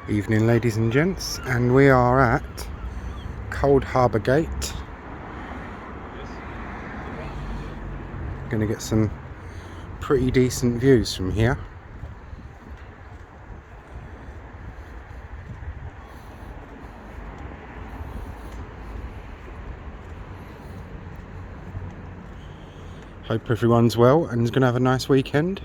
Evening, ladies and gents, and we are at Coldharbour Gate. Going to get some pretty decent views from here. Hope everyone's well and is going to have a nice weekend.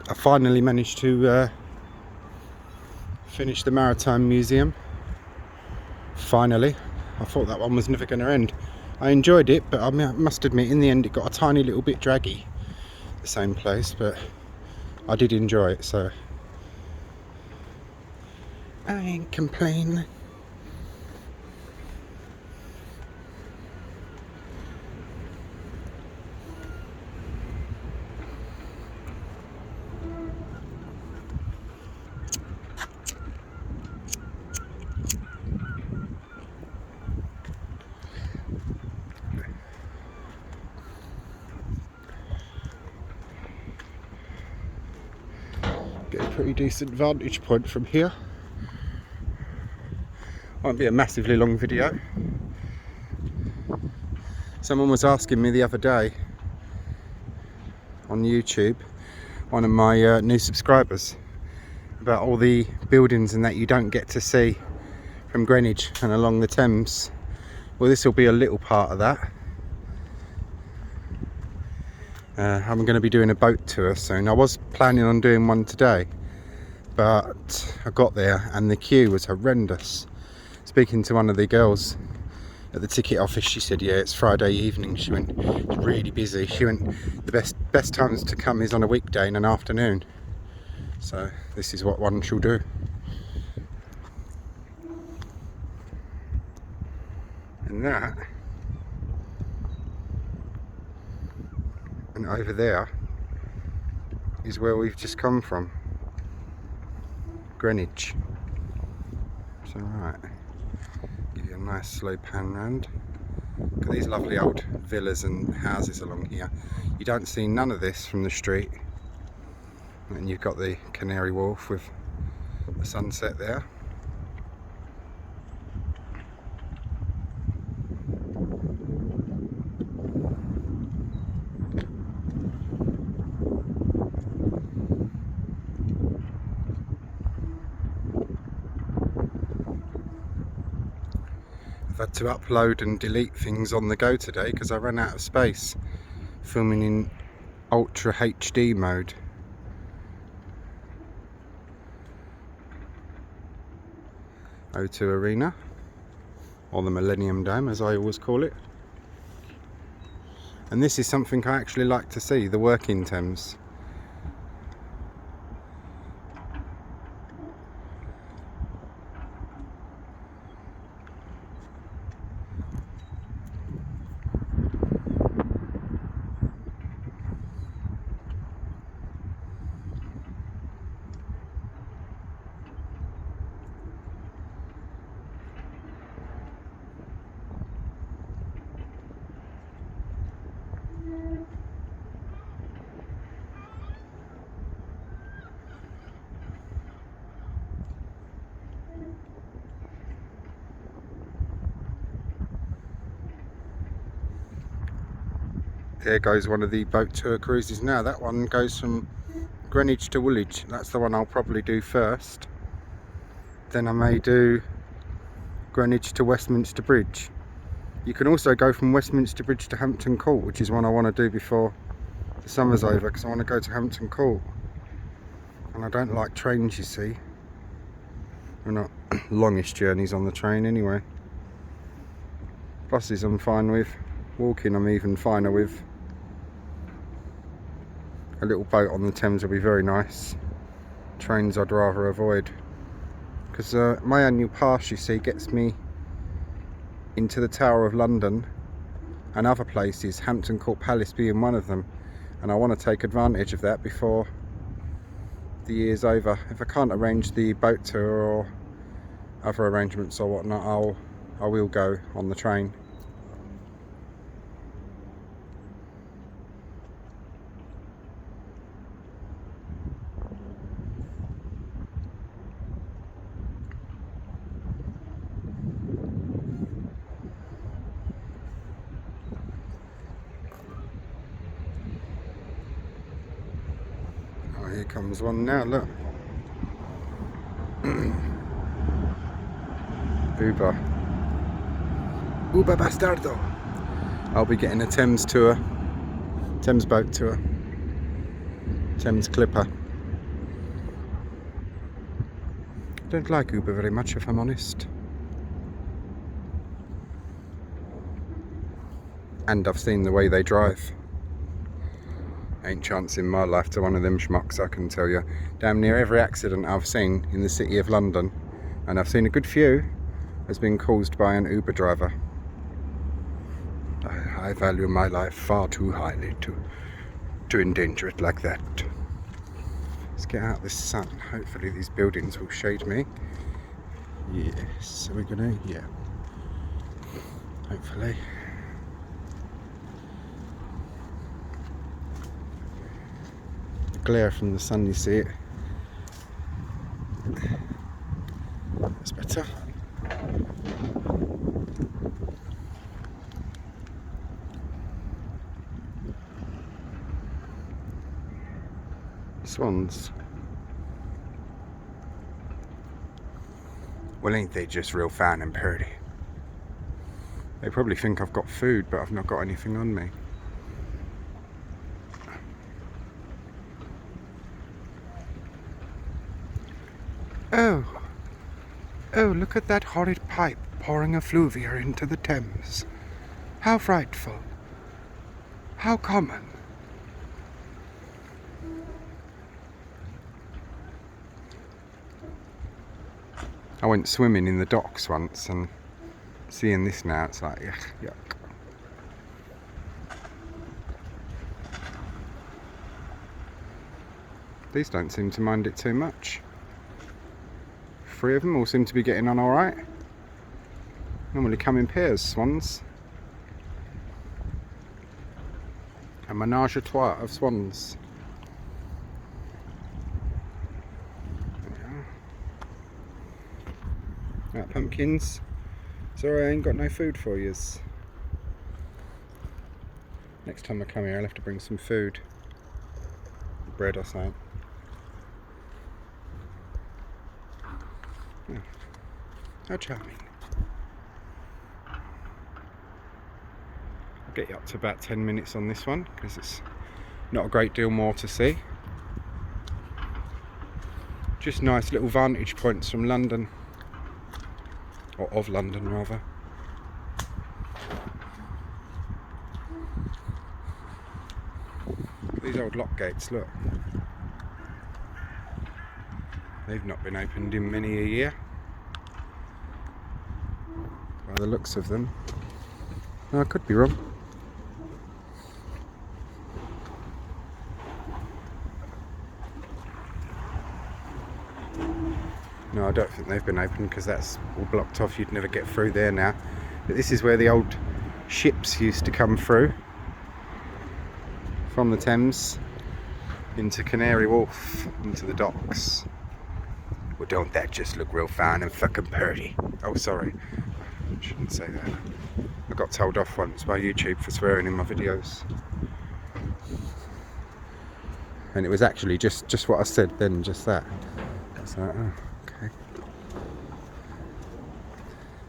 I finally managed to finish the Maritime Museum. Finally. I thought that one was never going to end. I enjoyed it, but I must admit in the end it got a tiny little bit draggy, the same place, but I did enjoy it, so I ain't complaining. Get a pretty decent vantage point from here. Won't be a massively long video. Someone was asking me the other day on YouTube, one of my new subscribers, about all the buildings and that you don't get to see from Greenwich and along the Thames. Well, this will be a little part of that. I'm going to be doing a boat tour soon. I was planning on doing one today, but I got there and the queue was horrendous. Speaking to one of the girls at the ticket office, she said, yeah, it's Friday evening. She went, it's really busy. She went, the best times to come is on a weekday in an afternoon. So this is what one shall do. And that, and over there is where we've just come from, Greenwich. So right, give you a nice slow pan round. Look at these lovely old villas and houses along here. You don't see none of this from the street. And you've got the Canary Wharf with the sunset there. I've had to upload and delete things on the go today because I ran out of space filming in Ultra HD mode. O2 Arena, or the Millennium Dome as I always call it. And this is something I actually like to see, the working Thames. There goes one of the boat tour cruises now. That one goes from Greenwich to Woolwich. That's the one I'll probably do first. Then I may do Greenwich to Westminster Bridge. You can also go from Westminster Bridge to Hampton Court, which is one I want to do before the summer's over, because I want to go to Hampton Court. And I don't like trains, you see. They're not longest journeys on the train anyway. Buses I'm fine with. Walking I'm even finer with. A little boat on the Thames will be very nice. Trains I'd rather avoid. Because my annual pass, you see, gets me into the Tower of London and other places, Hampton Court Palace being one of them. And I want to take advantage of that before the year's over. If I can't arrange the boat tour or other arrangements or whatnot, I will go on the train. Here comes one now, look. Uber bastardo. I'll be getting a Thames tour, Thames boat tour, Thames Clipper. Don't like Uber very much, if I'm honest. And I've seen the way they drive. Ain't chance in my life to one of them schmucks, I can tell you. Damn near every accident I've seen in the city of London, and I've seen a good few, has been caused by an Uber driver. I value my life far too highly to endanger it like that. Let's get out of the sun. Hopefully these buildings will shade me. Yes, are we gonna? Yeah. Hopefully. The glare from the sun, you see it. That's better. Swans. Well, ain't they just real fine and purty? They probably think I've got food, but I've not got anything on me. Oh, look at that horrid pipe pouring effluvia into the Thames. How frightful. How common. I went swimming in the docks once, and seeing this now, it's like, yuck. These don't seem to mind it too much. 3 of them all seem to be getting on alright. Normally come in pairs, swans. A menage a trois of swans. Right, pumpkins. Sorry, I ain't got no food for yous. Next time I come here, I'll have to bring some food. Bread or something. Oh, how charming. I'll get you up to about 10 minutes on this one, because it's not a great deal more to see. Just nice little vantage points from London. Or of London, rather. These old lock gates, look. They've not been opened in many a year. By the looks of them. No, I could be wrong. No, I don't think they've been opened, because that's all blocked off. You'd never get through there now. But this is where the old ships used to come through. From the Thames into Canary Wharf, into the docks. Well, don't that just look real fine and fucking purty? Oh, sorry. I shouldn't say that. I got told off once by YouTube for swearing in my videos. And it was actually just what I said then, just that. I was like, oh, okay.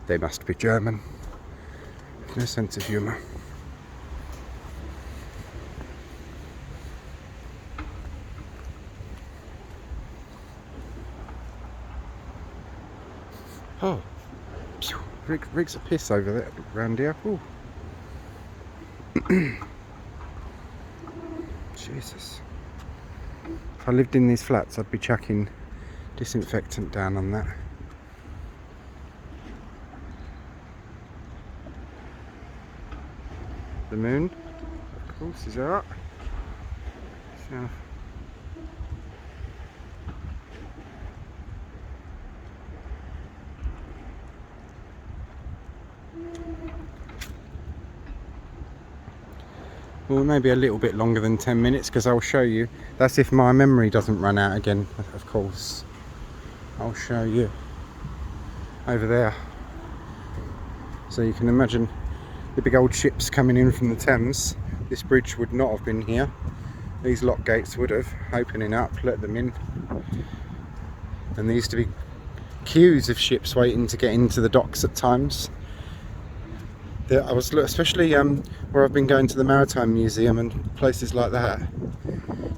They must be German. No sense of humour. Oh, rigs of piss over there, round here. Ooh. Jesus. If I lived in these flats, I'd be chucking disinfectant down on that. The moon, of course, is out. So. Well, maybe a little bit longer than 10 minutes, because I'll show you. That's if my memory doesn't run out again, of course. I'll show you over there. So you can imagine the big old ships coming in from the Thames. This bridge would not have been here These lock gates would have, opening up, let them in. And there used to be queues of ships waiting to get into the docks at times. I was, especially where I've been going to the Maritime Museum and places like that,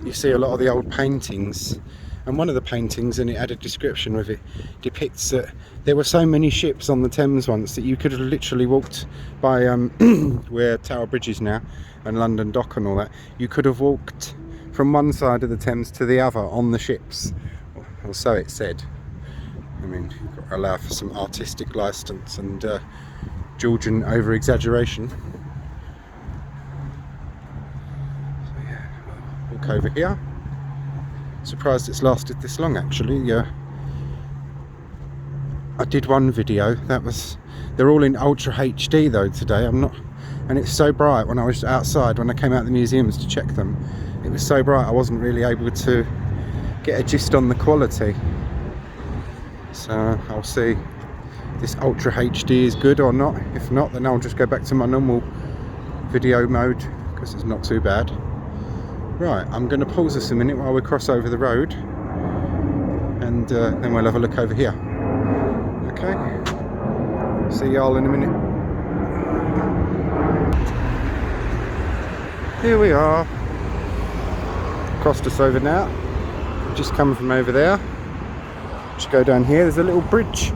you see a lot of the old paintings, and one of the paintings, and it had a description with it, depicts that there were so many ships on the Thames once that you could have literally walked by where Tower Bridge is now and London Dock and all that. You could have walked from one side of the Thames to the other on the ships, or so it said. I mean, you've got to allow for some artistic license and Georgian over-exaggeration. So yeah, walk over here. Surprised it's lasted this long, actually. Yeah, I did one video that was, they're all in Ultra HD though today. I'm not, and it's so bright. When I was outside, when I came out of the museums to check them, it was so bright I wasn't really able to get a gist on the quality. So I'll see this Ultra HD is good or not. If not, then I'll just go back to my normal video mode because it's not too bad. Right, I'm going to pause this a minute while we cross over the road, and then we'll have a look over here. Okay, see y'all in a minute. Here we are, crossed us over now, just coming from over there. Just go down here, there's a little bridge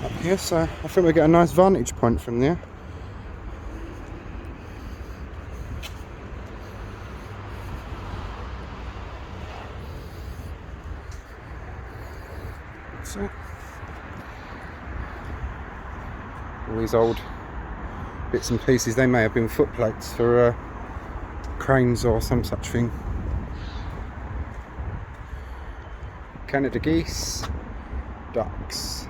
up here, so I think we'll get a nice vantage point from there. So, all these old bits and pieces, they may have been footplates for cranes or some such thing. Canada geese, ducks.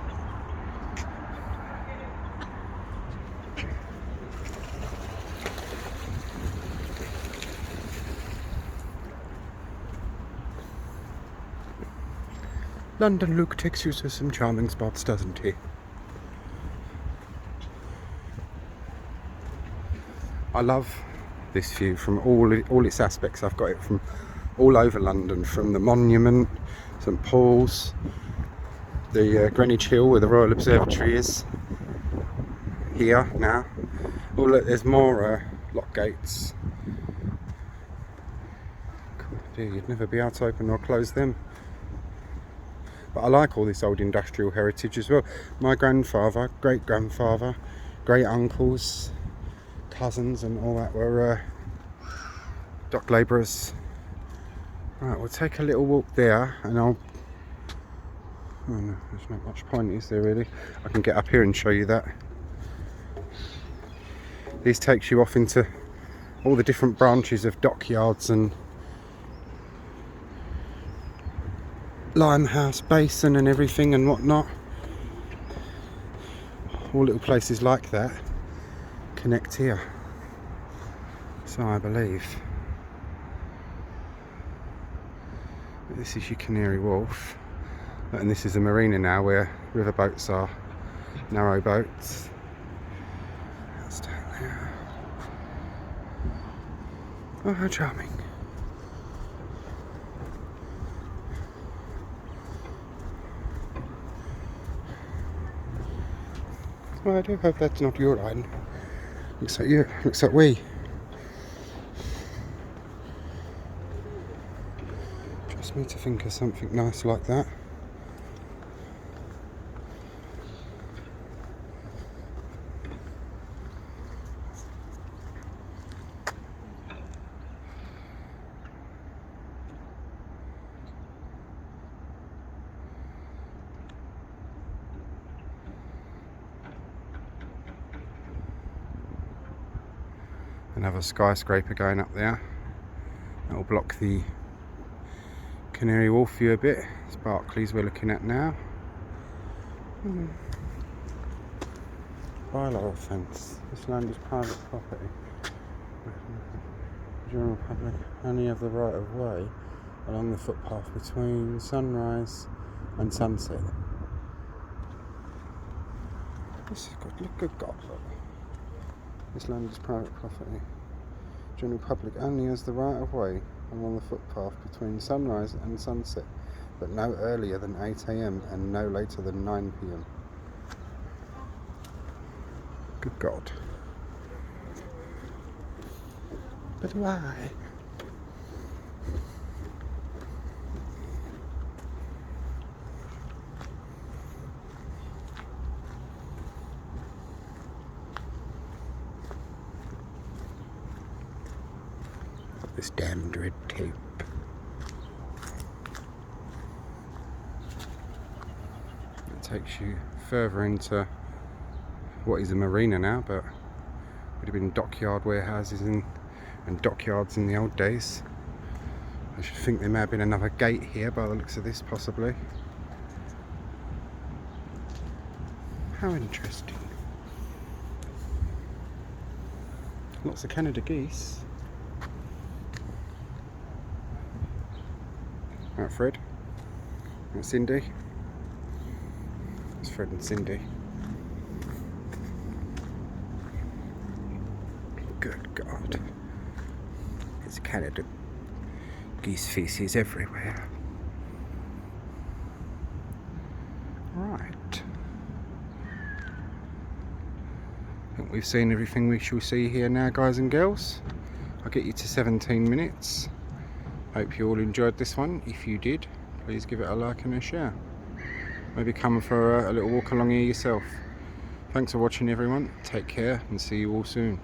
London Luke takes you to some charming spots, doesn't he? I love this view from all its aspects. I've got it from all over London, from the Monument, St Paul's, the Greenwich Hill where the Royal Observatory is, here now. Oh look, there's more lock gates. God, dear, you'd never be able to open or close them. But I like all this old industrial heritage as well. My grandfather, great-grandfather, great-uncles, cousins and all that were dock labourers. Right, we'll take a little walk there and I'll... Oh no, there's not much point, is there really? I can get up here and show you that. This takes you off into all the different branches of dockyards and Limehouse Basin and everything and whatnot. All little places like that connect here, so I believe. But this is your Canary Wharf, and this is a marina now where river boats are, narrow boats. That's down there. Oh, how charming. Well, I do hope that's not your line. Looks like you. Looks like we. Just need to think of something nice like that. Another skyscraper going up there. That will block the Canary Wharf view a bit. It's Barclays we're looking at now. Bylaw offence. This land is private property. The General public only have the right of way along the footpath between sunrise and sunset. This is good. Look, good God, look. This land is private property. General public only has the right of way I'm on the footpath between sunrise and sunset, but no earlier than 8 AM and no later than 9 PM. Good God. But why? This damned red tape. It takes you further into what is a marina now, but would have been dockyard warehouses and dockyards in the old days. I should think there may have been another gate here by the looks of this, possibly. How interesting. Lots of Canada geese. Right, Fred. And Cindy. It's Fred and Cindy. Good God. There's Canada geese feces everywhere. Right. I think we've seen everything we shall see here now, guys and girls. I'll get you to 17 minutes. Hope you all enjoyed this one. If you did, please give it a like and a share. Maybe come for a little walk along here yourself. Thanks for watching, everyone. Take care and see you all soon.